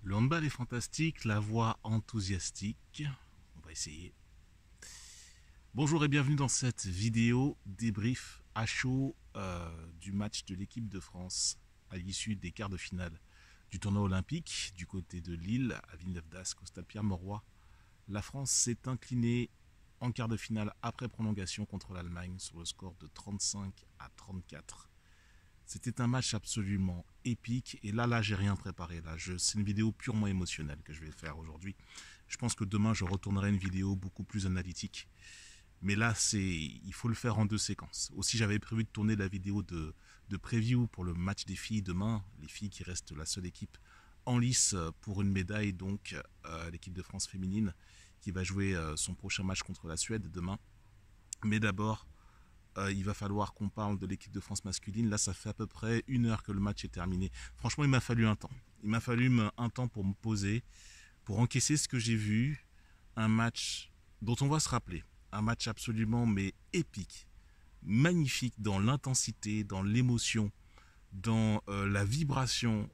Le handball est fantastique, la voix enthousiastique. On va essayer. Bonjour et bienvenue dans cette vidéo débrief à chaud du match de l'équipe de France à l'issue des quarts de finale du tournoi olympique du côté de Lille à Villeneuve-d'Ascq au stade Pierre-Mauroy. La France s'est inclinée en quart de finale après prolongation contre l'Allemagne sur le score de 35-34. C'était un match absolument épique et là j'ai rien préparé. C'est une vidéo purement émotionnelle que je vais faire aujourd'hui. Je pense que demain je retournerai une vidéo beaucoup plus analytique. Mais là, il faut le faire en deux séquences. Aussi, j'avais prévu de tourner la vidéo de preview pour le match des filles demain. Les filles qui restent la seule équipe en lice pour une médaille, donc l'équipe de France féminine qui va jouer son prochain match contre la Suède demain. Mais d'abord, il va falloir qu'on parle de l'équipe de France masculine. Là, ça fait à peu près 1 heure que le match est terminé. Franchement, il m'a fallu un temps. Il m'a fallu un temps pour me poser, pour encaisser ce que j'ai vu. Un match dont on va se rappeler. Un match absolument mais épique, magnifique dans l'intensité, dans l'émotion, dans la vibration.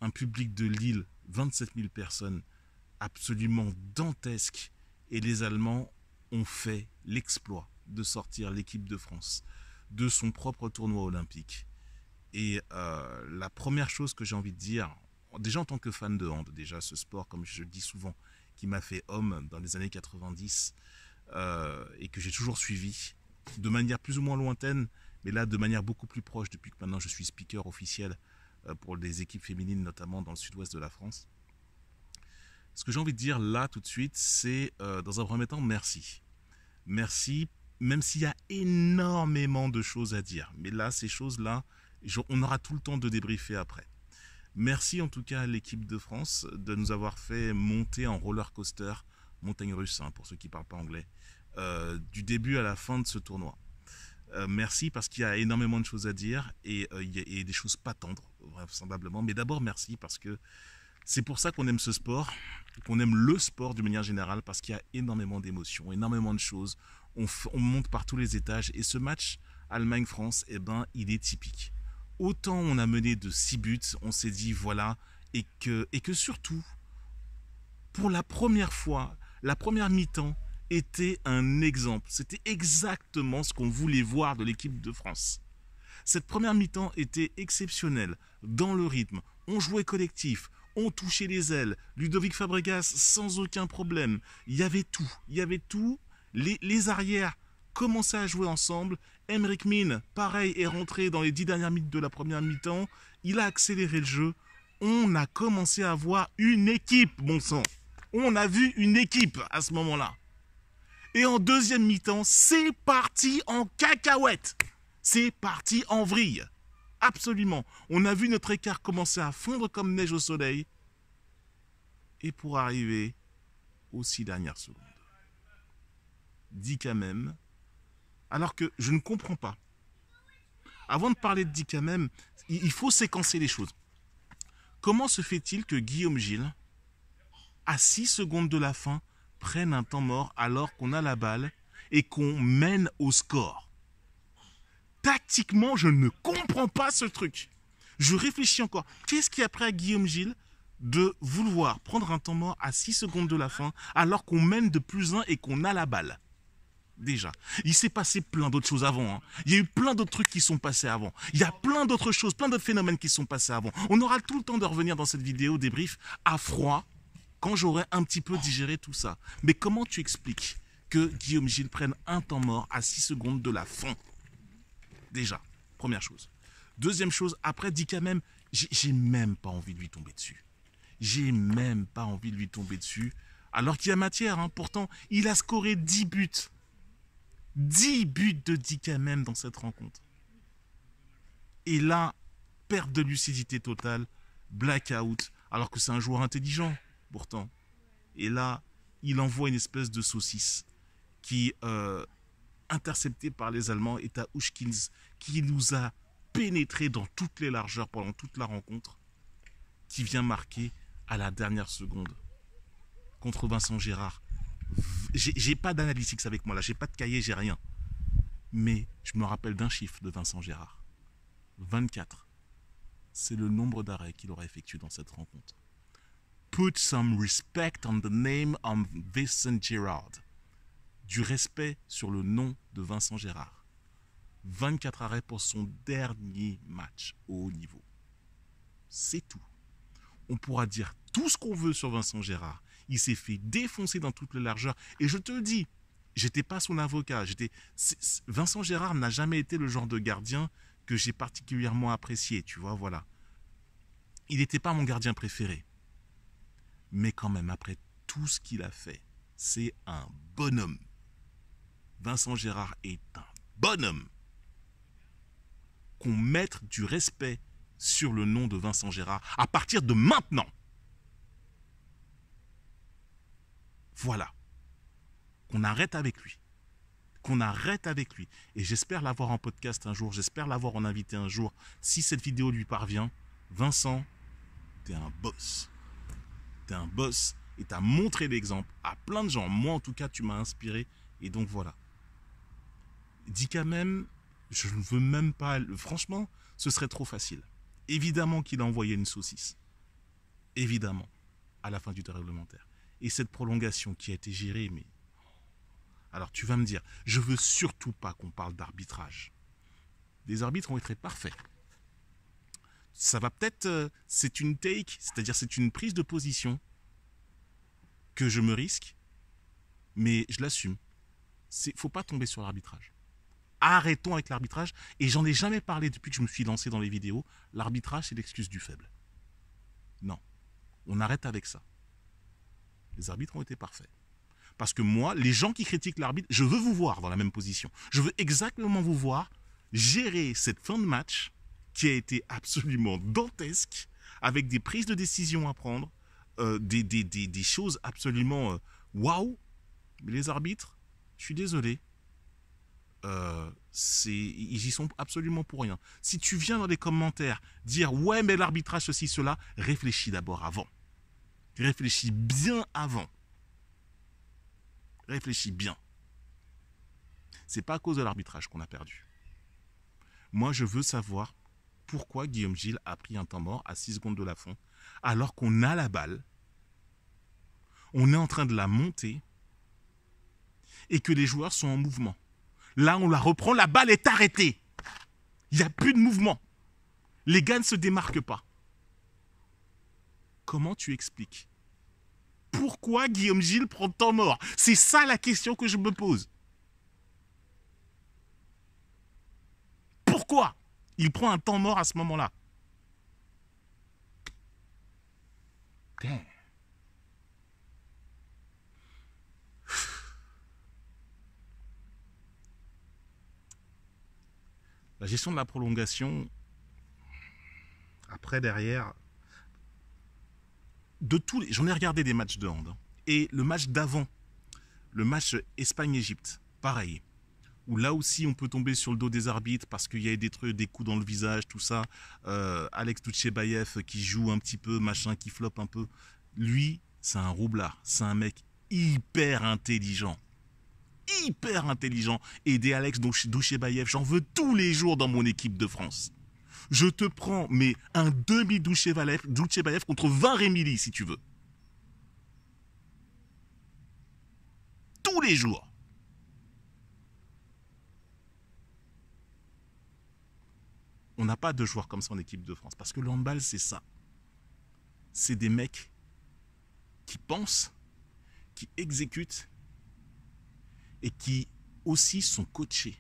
Un public de Lille, 27 000 personnes, absolument dantesque. Et les Allemands ont fait l'exploit de sortir l'équipe de France de son propre tournoi olympique. Et la première chose que j'ai envie de dire, déjà en tant que fan de hand, déjà ce sport, comme je le dis souvent, qui m'a fait homme dans les années 90, et que j'ai toujours suivi de manière plus ou moins lointaine, mais là de manière beaucoup plus proche depuis que maintenant je suis speaker officiel pour des équipes féminines, notamment dans le sud-ouest de la France. Ce que j'ai envie de dire là tout de suite, c'est dans un premier temps merci. Merci, même s'il y a énormément de choses à dire. Mais là, ces choses-là, on aura tout le temps de débriefer après. Merci en tout cas à l'équipe de France de nous avoir fait monter en roller coaster, montagne russe hein, pour ceux qui ne parlent pas anglais, du début à la fin de ce tournoi. Merci parce qu'il y a énormément de choses à dire et des choses pas tendres, vraisemblablement. Mais d'abord merci parce que c'est pour ça qu'on aime ce sport, qu'on aime le sport d'une manière générale, parce qu'il y a énormément d'émotions, énormément de choses. On monte par tous les étages et ce match Allemagne-France, eh ben, il est typique. Autant on a mené de 6 buts, on s'est dit voilà, et que surtout, pour la première fois, la première mi-temps était un exemple. C'était exactement ce qu'on voulait voir de l'équipe de France. Cette première mi-temps était exceptionnelle dans le rythme. On jouait collectif, on touchait les ailes. Ludovic Fabregas sans aucun problème. Il y avait tout. Les arrières commençaient à jouer ensemble. Emric Min, pareil, est rentré dans les 10 dernières minutes de la première mi-temps. Il a accéléré le jeu. On a commencé à voir une équipe, bon sang. On a vu une équipe à ce moment-là. Et en deuxième mi-temps, c'est parti en cacahuète. C'est parti en vrille. Absolument. On a vu notre écart commencer à fondre comme neige au soleil. Et pour arriver aux 6 dernières secondes. Dit quand même. Alors que je ne comprends pas. Avant de parler de dit quand même, il faut séquencer les choses. Comment se fait-il que Guillaume Gilles, à 6 secondes de la fin, prenne un temps mort alors qu'on a la balle et qu'on mène au score? Tactiquement, je ne comprends pas ce truc. Je réfléchis encore. Qu'est-ce qui a pris à Guillaume Gilles de vouloir prendre un temps mort à 6 secondes de la fin alors qu'on mène de +1 et qu'on a la balle? Déjà, il s'est passé plein d'autres choses avant. Hein. Il y a eu plein d'autres trucs qui sont passés avant. Il y a plein d'autres choses, plein d'autres phénomènes qui sont passés avant. On aura tout le temps de revenir dans cette vidéo débrief à froid quand j'aurai un petit peu digéré tout ça. Mais comment tu expliques que Guillaume Gilles prenne un temps mort à 6 secondes de la fin? Déjà, première chose. Deuxième chose, après, dit quand même, j'ai même pas envie de lui tomber dessus. J'ai même pas envie de lui tomber dessus. Alors qu'il y a matière, hein. Pourtant, il a scoré 10 buts. 10 buts de dit quand même dans cette rencontre. Et là, perte de lucidité totale, blackout, alors que c'est un joueur intelligent, pourtant. Et là, il envoie une espèce de saucisse qui... intercepté par les Allemands, et t'as Hushkins qui nous a pénétré dans toutes les largeurs pendant toute la rencontre, qui vient marquer à la dernière seconde contre Vincent Gérard. J'ai pas d'analytics avec moi là, j'ai pas de cahier, j'ai rien. Mais je me rappelle d'un chiffre de Vincent Gérard. 24. C'est le nombre d'arrêts qu'il aura effectué dans cette rencontre. Put some respect on the name of Vincent Gerard. Du respect sur le nom de Vincent Gérard. 24 arrêts pour son dernier match au haut niveau. C'est tout. On pourra dire tout ce qu'on veut sur Vincent Gérard. Il s'est fait défoncer dans toute la largeur. Et je te le dis, j'étais pas son avocat. Vincent Gérard n'a jamais été le genre de gardien que j'ai particulièrement apprécié, tu vois, voilà. Il n'était pas mon gardien préféré. Mais quand même, après tout ce qu'il a fait, c'est un bonhomme. Vincent Gérard est un bonhomme. Qu'on mette du respect sur le nom de Vincent Gérard à partir de maintenant. Voilà. Qu'on arrête avec lui. Qu'on arrête avec lui. Et j'espère l'avoir en podcast un jour, j'espère l'avoir en invité un jour. Si cette vidéo lui parvient, Vincent, t'es un boss. T'es un boss et t'as montré l'exemple à plein de gens. Moi, en tout cas, tu m'as inspiré. Et donc, voilà. Dis quand même, je ne veux même pas... Franchement, ce serait trop facile. Évidemment qu'il a envoyé une saucisse. Évidemment. À la fin du temps réglementaire. Et cette prolongation qui a été gérée, mais... Alors, tu vas me dire, je veux surtout pas qu'on parle d'arbitrage. Les arbitres ont été parfaits. Ça va peut-être, c'est une take, c'est-à-dire c'est une prise de position que je me risque, mais je l'assume. Faut pas tomber sur l'arbitrage. Arrêtons avec l'arbitrage, et j'en ai jamais parlé depuis que je me suis lancé dans les vidéos. L'arbitrage, c'est l'excuse du faible. Non, on arrête avec ça. Les arbitres ont été parfaits. Parce que moi, les gens qui critiquent l'arbitre, je veux vous voir dans la même position. Je veux exactement vous voir gérer cette fin de match qui a été absolument dantesque, avec des prises de décision à prendre, des choses absolument waouh. Mais les arbitres, je suis désolé, ils y sont absolument pour rien. Si tu viens dans les commentaires dire ouais mais l'arbitrage ceci, cela, réfléchis d'abord avant. Réfléchis bien avant. Réfléchis bien. C'est pas à cause de l'arbitrage qu'on a perdu. Moi, je veux savoir pourquoi Guillaume Gilles a pris un temps mort à 6 secondes de la fin, alors qu'on a la balle, on est en train de la monter, et que les joueurs sont en mouvement. Là, on la reprend, la balle est arrêtée. Il n'y a plus de mouvement. Les gars ne se démarquent pas. Comment tu expliques? Pourquoi Guillaume Gilles prend temps mort? C'est ça la question que je me pose. Pourquoi il prend un temps mort à ce moment-là? La gestion de la prolongation, après, derrière, j'en ai regardé des matchs de hand. Et le match d'avant, le match Espagne-Égypte, pareil. Où là aussi, on peut tomber sur le dos des arbitres parce qu'il y a des trucs, des coups dans le visage, tout ça. Alex Douchebaev qui joue un petit peu, machin, qui floppe un peu. Lui, c'est un roublard. C'est un mec hyper intelligent. Hyper intelligent. Et des Alex Douchebaev, j'en veux tous les jours dans mon équipe de France. Je te prends, mais un demi-Douchebaev contre 20 Rémili, si tu veux. Tous les jours. On n'a pas de joueurs comme ça en équipe de France. Parce que le handball, c'est ça. C'est des mecs qui pensent, qui exécutent et qui aussi sont coachés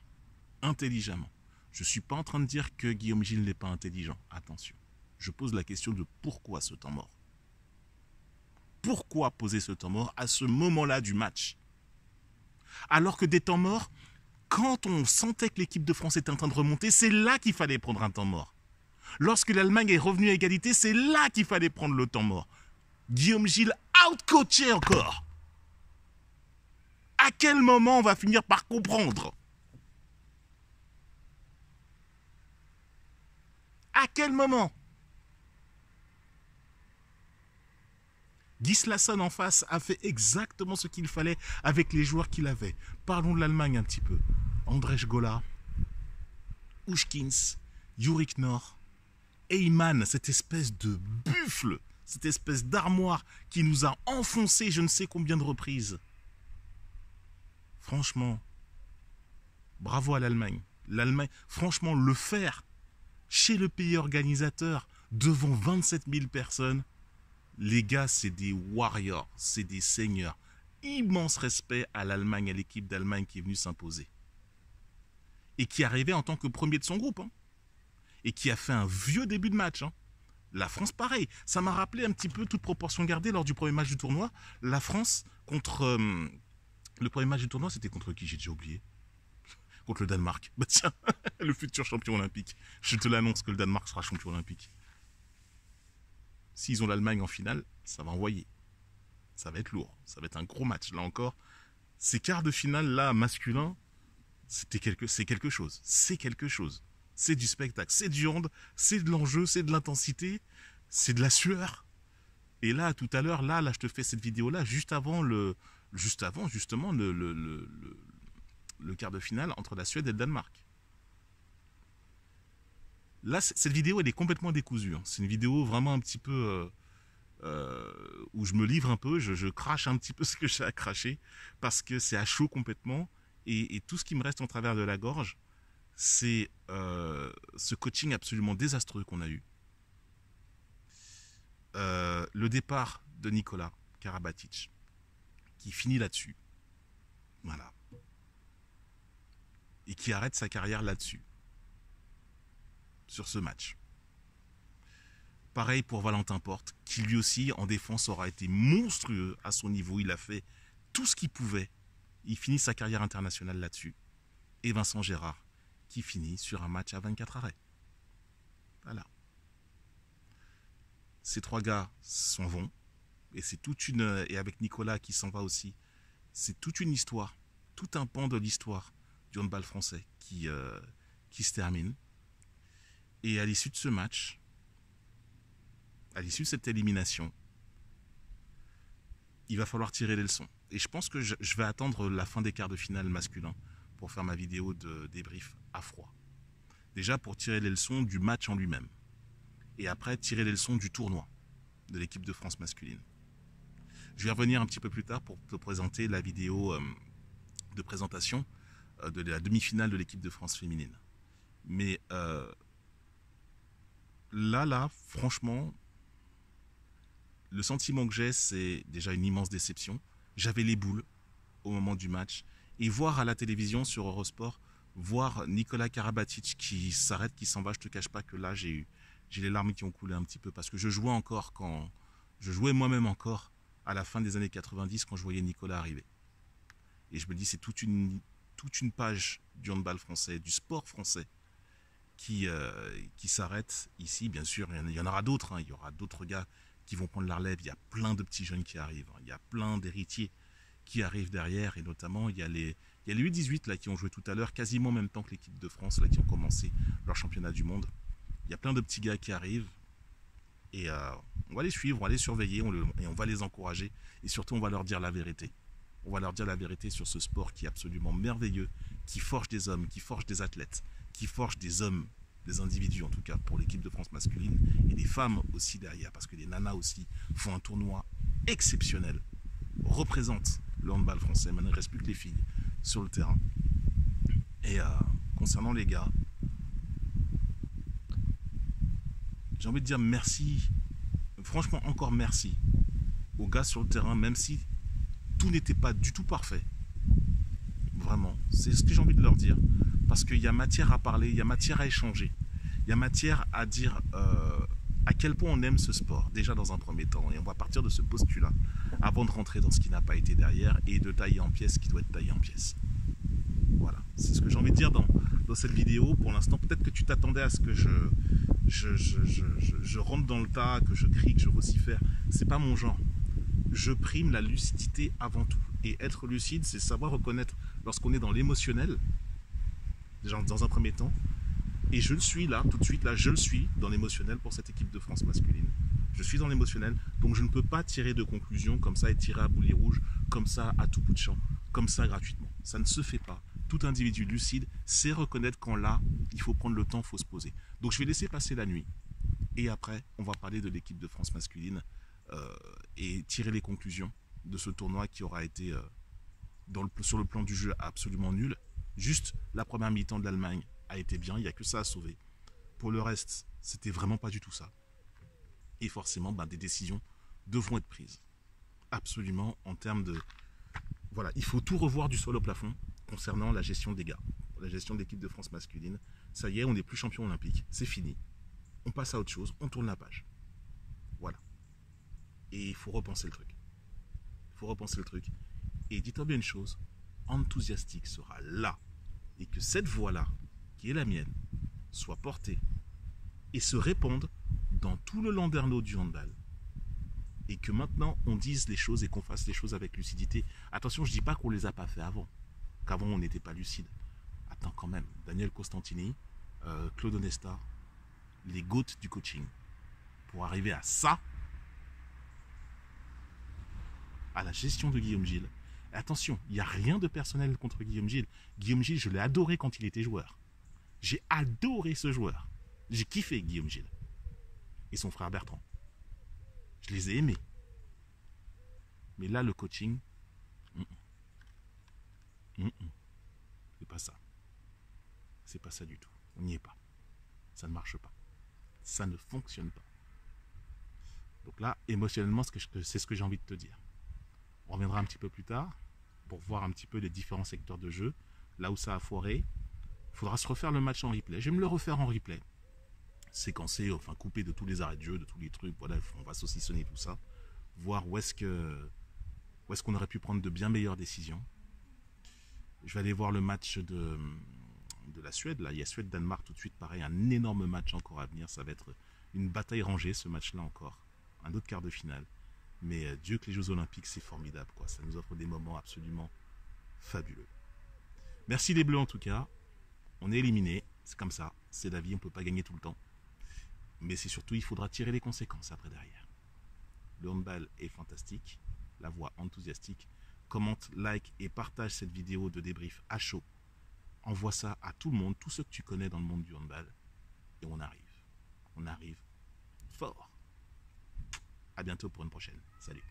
intelligemment. Je ne suis pas en train de dire que Guillaume Gilles n'est pas intelligent. Attention. Je pose la question de pourquoi ce temps mort. Pourquoi poser ce temps mort à ce moment-là du match? Alors que des temps morts, quand on sentait que l'équipe de France était en train de remonter, c'est là qu'il fallait prendre un temps mort. Lorsque l'Allemagne est revenue à égalité, c'est là qu'il fallait prendre le temps mort. Guillaume Gilles out-coaché encore. À quel moment on va finir par comprendre? À quel moment? Gislason en face a fait exactement ce qu'il fallait avec les joueurs qu'il avait. Parlons de l'Allemagne un petit peu. Andrzej Gola, Ushkins, Yurik Nor, Heyman, cette espèce de buffle cette espèce d'armoire qui nous a enfoncé je ne sais combien de reprises. Franchement, bravo à l'Allemagne. L'Allemagne, franchement, le faire chez le pays organisateur, devant 27 000 personnes, les gars, c'est des warriors, c'est des seigneurs. Immense respect à l'Allemagne, à l'équipe d'Allemagne qui est venue s'imposer. Et qui est arrivé en tant que premier de son groupe. Hein. Et qui a fait un vieux début de match. Hein. La France, pareil. Ça m'a rappelé un petit peu, toute proportion gardée, lors du premier match du tournoi. La France contre... le premier match du tournoi, c'était contre qui? J'ai déjà oublié. Contre le Danemark. Bah tiens, le futur champion olympique. Je te l'annonce que le Danemark sera champion olympique. S'ils ont l'Allemagne en finale, ça va envoyer. Ça va être lourd. Ça va être un gros match. Là encore, ces quarts de finale, là, masculins, c'est quelque chose. C'est quelque chose. C'est du spectacle. C'est du hand. C'est de l'enjeu. C'est de l'intensité. C'est de la sueur. Et là, tout à l'heure, là, je te fais cette vidéo-là, juste avant, justement, le quart de finale entre la Suède et le Danemark. Là, cette vidéo, elle est complètement décousue. Hein. C'est une vidéo vraiment un petit peu... où je me livre un peu, je crache un petit peu ce que j'ai à cracher, parce que c'est à chaud complètement, et tout ce qui me reste en travers de la gorge, c'est ce coaching absolument désastreux qu'on a eu. Le départ de Nikola Karabatic, qui finit là-dessus. Voilà. Et qui arrête sa carrière là-dessus. Sur ce match. Pareil pour Valentin Porte, qui lui aussi, en défense, aura été monstrueux à son niveau. Il a fait tout ce qu'il pouvait. Il finit sa carrière internationale là-dessus. Et Vincent Gérard, qui finit sur un match à 24 arrêts. Voilà. Ces trois gars s'en vont. Et c'est toute une... Et avec Nicolas qui s'en va aussi. C'est toute une histoire. Tout un pan de l'histoire du handball français qui se termine. Et à l'issue de ce match, à l'issue de cette élimination, il va falloir tirer les leçons. Et je pense que je vais attendre la fin des quarts de finale masculins pour faire ma vidéo de débrief à froid. Déjà pour tirer les leçons du match en lui-même. Et après tirer les leçons du tournoi de l'équipe de France masculine. Je vais revenir un petit peu plus tard pour te présenter la vidéo de présentation de la demi-finale de l'équipe de France féminine. Mais là, franchement, le sentiment que j'ai, c'est déjà une immense déception. J'avais les boules au moment du match. Et voir à la télévision sur Eurosport, voir Nikola Karabatic qui s'arrête, qui s'en va, je te cache pas que là, j'ai les larmes qui ont coulé un petit peu. Parce que je jouais encore je jouais moi-même encore à la fin des années 90 quand je voyais Nicolas arriver. Et je me dis, c'est toute une page du handball français, du sport français, qui s'arrête ici. Bien sûr, il y en aura d'autres. Hein. Il y aura d'autres gars qui vont prendre la relève. Il y a plein de petits jeunes qui arrivent. Hein. Il y a plein d'héritiers qui arrivent derrière. Et notamment, il y a les U18 là, qui ont joué tout à l'heure, quasiment en même temps que l'équipe de France, là, qui ont commencé leur championnat du monde. Il y a plein de petits gars qui arrivent. Et on va les suivre, on va les surveiller, et on va les encourager. Et surtout, on va leur dire la vérité. On va leur dire la vérité sur ce sport qui est absolument merveilleux, qui forge des hommes, qui forge des athlètes, qui forge des hommes, des individus en tout cas, pour l'équipe de France masculine, et des femmes aussi derrière, parce que les nanas aussi font un tournoi exceptionnel, représentent le handball français. Maintenant, il ne reste plus que les filles sur le terrain. Et concernant les gars, j'ai envie de dire merci, franchement encore merci aux gars sur le terrain, même si tout n'était pas du tout parfait. Vraiment, c'est ce que j'ai envie de leur dire. Parce qu'il y a matière à parler, il y a matière à échanger. Il y a matière à dire à quel point on aime ce sport, déjà dans un premier temps. Et on va partir de ce postulat, avant de rentrer dans ce qui n'a pas été derrière, et de tailler en pièces ce qui doit être taillé en pièces. Voilà, c'est ce que j'ai envie de dire dans cette vidéo. Pour l'instant, peut-être que tu t'attendais à ce que je rentre dans le tas, que je crie, que je vocifère. C'est pas mon genre. Je prime la lucidité avant tout. Et être lucide, c'est savoir reconnaître lorsqu'on est dans l'émotionnel, déjà dans un premier temps. Et je le suis là, tout de suite, là, je le suis dans l'émotionnel pour cette équipe de France masculine. Je suis dans l'émotionnel, donc je ne peux pas tirer de conclusion comme ça et tirer à boulet rouge, comme ça à tout bout de champ, comme ça gratuitement. Ça ne se fait pas. Tout individu lucide sait reconnaître quand là, il faut prendre le temps, il faut se poser. Donc je vais laisser passer la nuit. Et après, on va parler de l'équipe de France masculine et tirer les conclusions de ce tournoi qui aura été, sur le plan du jeu, absolument nul. Juste la première mi-temps de l'Allemagne a été bien, il n'y a que ça à sauver. Pour le reste, c'était vraiment pas du tout ça. Et forcément, des décisions devront être prises. Absolument, en termes de... Voilà, il faut tout revoir du sol au plafond concernant la gestion des gars, la gestion de l'équipe de France masculine. Ça y est, on n'est plus champion olympique, c'est fini. On passe à autre chose, on tourne la page. Voilà. Et il faut repenser le truc. Il faut repenser le truc. Et dites-toi bien une chose, Enthusiastic sera là. Et que cette voix-là, qui est la mienne, soit portée et se répande dans tout le landerneau du handball. Et que maintenant, on dise les choses et qu'on fasse les choses avec lucidité. Attention, je ne dis pas qu'on ne les a pas fait avant. Qu'avant, on n'était pas lucide. Attends quand même. Daniel Costantini, Claude Onesta, les GOAT du coaching. Pour arriver à ça, à la gestion de Guillaume Gilles. Et attention, il n'y a rien de personnel contre Guillaume Gilles. Guillaume Gilles, je l'ai adoré quand il était joueur. J'ai adoré ce joueur. J'ai kiffé Guillaume Gilles. Et son frère Bertrand. Je les ai aimés. Mais là, le coaching, c'est pas ça. C'est pas ça du tout. On n'y est pas. Ça ne marche pas. Ça ne fonctionne pas. Donc là, émotionnellement, c'est ce que j'ai envie de te dire. On reviendra un petit peu plus tard pour voir un petit peu les différents secteurs de jeu, là où ça a foiré. Il faudra se refaire le match en replay. Je vais me le refaire en replay. Séquencer, enfin couper de tous les arrêts de jeu, de tous les trucs. Voilà, on va saucissonner tout ça. Voir où est-ce qu'on aurait pu prendre de bien meilleures décisions. Je vais aller voir le match de la Suède. Là, il y a Suède-Danemark tout de suite. Pareil, un énorme match encore à venir. Ça va être une bataille rangée, ce match-là encore. Un autre quart de finale. Mais Dieu que les Jeux Olympiques, c'est formidable, quoi. Ça nous offre des moments absolument fabuleux. Merci les Bleus en tout cas. On est éliminés. C'est comme ça. C'est la vie. On ne peut pas gagner tout le temps. Mais c'est surtout, il faudra tirer les conséquences après derrière. Le handball est fantastique. La voix enthousiastique. Commente, like et partage cette vidéo de débrief à chaud. Envoie ça à tout le monde, tous ceux que tu connais dans le monde du handball. Et on arrive. On arrive fort. À bientôt pour une prochaine. Salut.